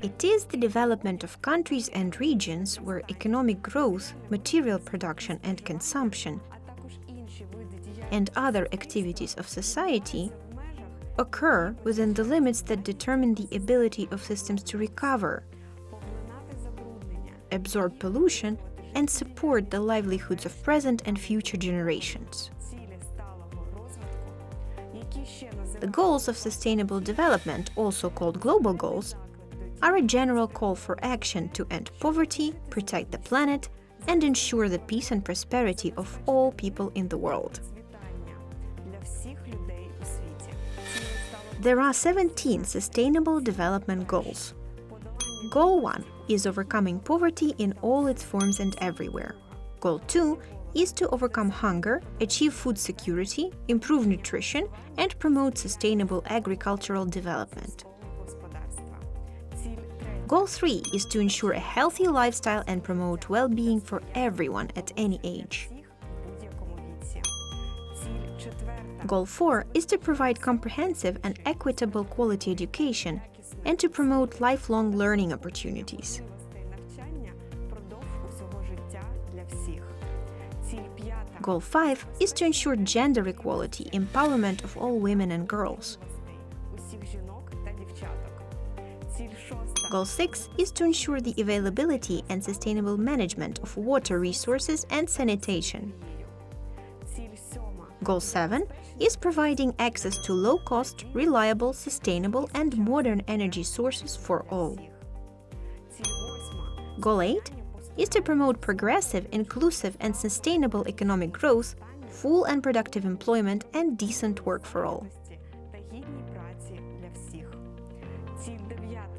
It is the development of countries and regions where economic growth, material production and consumption, and other activities of society occur within the limits that determine the ability of systems to recover, absorb pollution, and support the livelihoods of present and future generations. The goals of sustainable development, also called global goals, are a general call for action to end poverty, protect the planet, and ensure the peace and prosperity of all people in the world. There are 17 Sustainable Development Goals. Goal 1 is overcoming poverty in all its forms and everywhere. Goal 2 is to overcome hunger, achieve food security, improve nutrition, and promote sustainable agricultural development. Goal 3 is to ensure a healthy lifestyle and promote well-being for everyone at any age. Goal 4 is to provide comprehensive and equitable quality education and to promote lifelong learning opportunities. Goal 5 is to ensure gender equality, empowerment of all women and girls. Goal 6 is to ensure the availability and sustainable management of water resources and sanitation. Goal 7 is providing access to low-cost, reliable, sustainable, and modern energy sources for all. Goal 8 is to promote progressive, inclusive, and sustainable economic growth, full and productive employment, and decent work for all.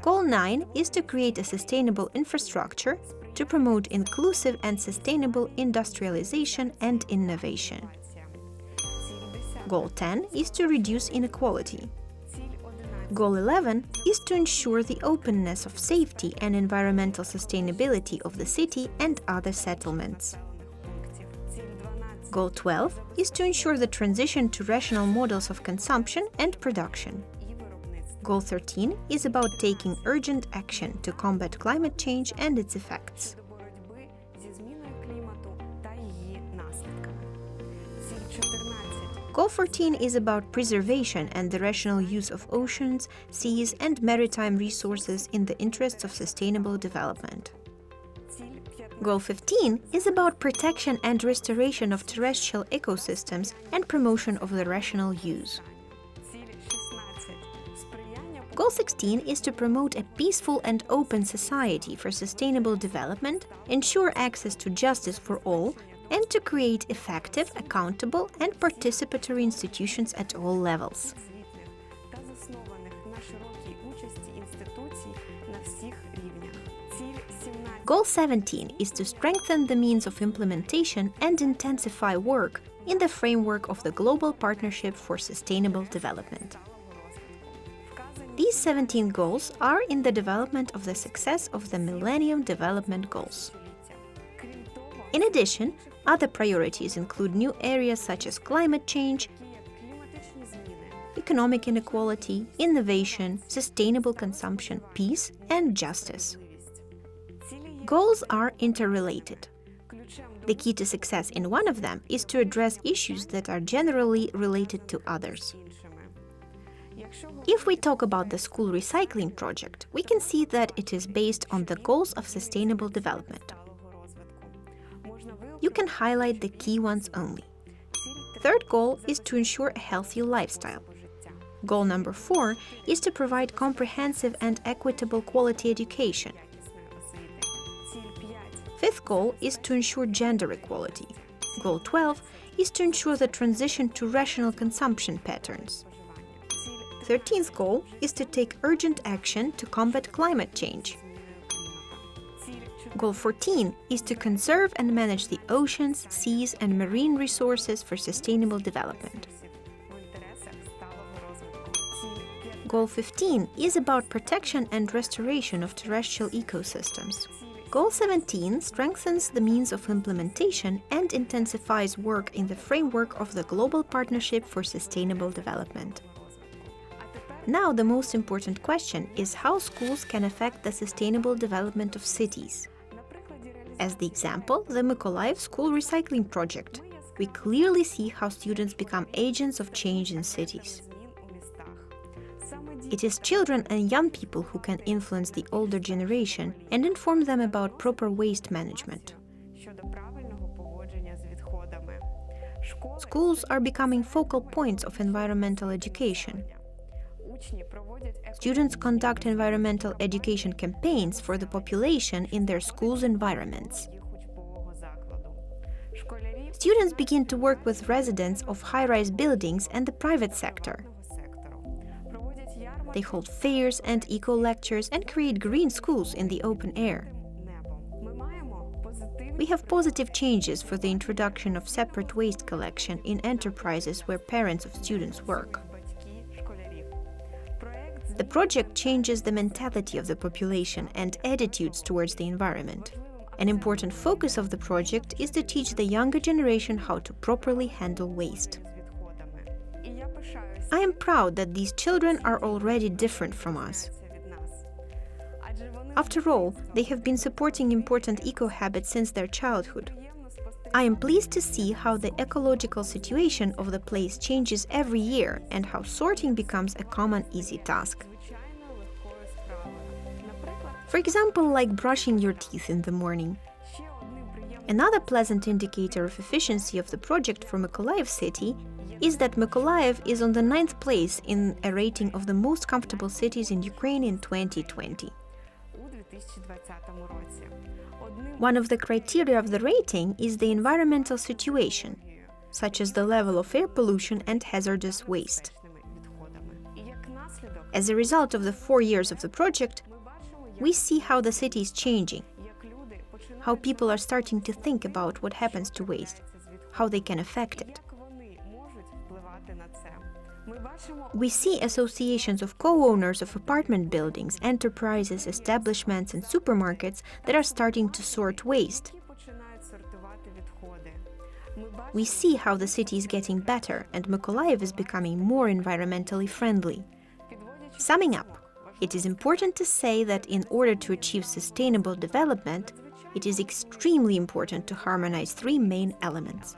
Goal 9 is to create a sustainable infrastructure to promote inclusive and sustainable industrialization and innovation. Goal 10 is to reduce inequality. Goal 11 is to ensure the openness of safety and environmental sustainability of the city and other settlements. Goal 12 is to ensure the transition to rational models of consumption and production. Goal 13 is about taking urgent action to combat climate change and its effects. Goal 14 is about preservation and the rational use of oceans, seas, and maritime resources in the interests of sustainable development. Goal 15 is about protection and restoration of terrestrial ecosystems and promotion of the rational use. Goal 16 is to promote a peaceful and open society for sustainable development, ensure access to justice for all, and to create effective, accountable, and participatory institutions at all levels. Goal 17 is to strengthen the means of implementation and intensify work in the framework of the Global Partnership for Sustainable Development. These 17 goals are in the development of the success of the Millennium Development Goals. In addition, other priorities include new areas such as climate change, economic inequality, innovation, sustainable consumption, peace, and justice. Goals are interrelated. The key to success in one of them is to address issues that are generally related to others. If we talk about the school recycling project, we can see that it is based on the goals of sustainable development. You can highlight the key ones only. Third goal is to ensure a healthy lifestyle. Goal number 4 is to provide comprehensive and equitable quality education. Fifth goal is to ensure gender equality. Goal 12 is to ensure the transition to rational consumption patterns. 13th goal is to take urgent action to combat climate change. Goal 14 is to conserve and manage the oceans, seas, and marine resources for sustainable development. Goal 15 is about protection and restoration of terrestrial ecosystems. Goal 17 strengthens the means of implementation and intensifies work in the framework of the Global Partnership for Sustainable Development. Now, the most important question is how schools can affect the sustainable development of cities. As the example, the Mykolaiv School Recycling Project. We clearly see how students become agents of change in cities. It is children and young people who can influence the older generation and inform them about proper waste management. Schools are becoming focal points of environmental education. Students conduct environmental education campaigns for the population in their schools' environments. Students begin to work with residents of high-rise buildings and the private sector. They hold fairs and eco-lectures and create green schools in the open air. We have positive changes for the introduction of separate waste collection in enterprises where parents of students work. The project changes the mentality of the population and attitudes towards the environment. An important focus of the project is to teach the younger generation how to properly handle waste. I am proud that these children are already different from us. After all, they have been supporting important eco-habits since their childhood. I am pleased to see how the ecological situation of the place changes every year and how sorting becomes a common, easy task. For example, like brushing your teeth in the morning. Another pleasant indicator of efficiency of the project for Mykolaiv city is that Mykolaiv is on the 9th place in a rating of the most comfortable cities in Ukraine in 2020. One of the criteria of the rating is the environmental situation, such as the level of air pollution and hazardous waste. As a result of the 4 years of the project, we see how the city is changing, how people are starting to think about what happens to waste, how they can affect it. We see associations of co-owners of apartment buildings, enterprises, establishments and supermarkets that are starting to sort waste. We see how the city is getting better and Mykolaiv is becoming more environmentally friendly. Summing up, it is important to say that in order to achieve sustainable development, it is extremely important to harmonize 3 main elements: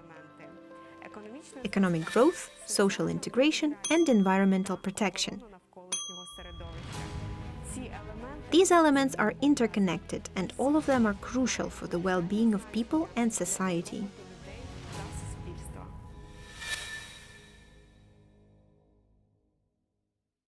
economic growth, social integration, and environmental protection. These elements are interconnected, and all of them are crucial for the well-being of people and society.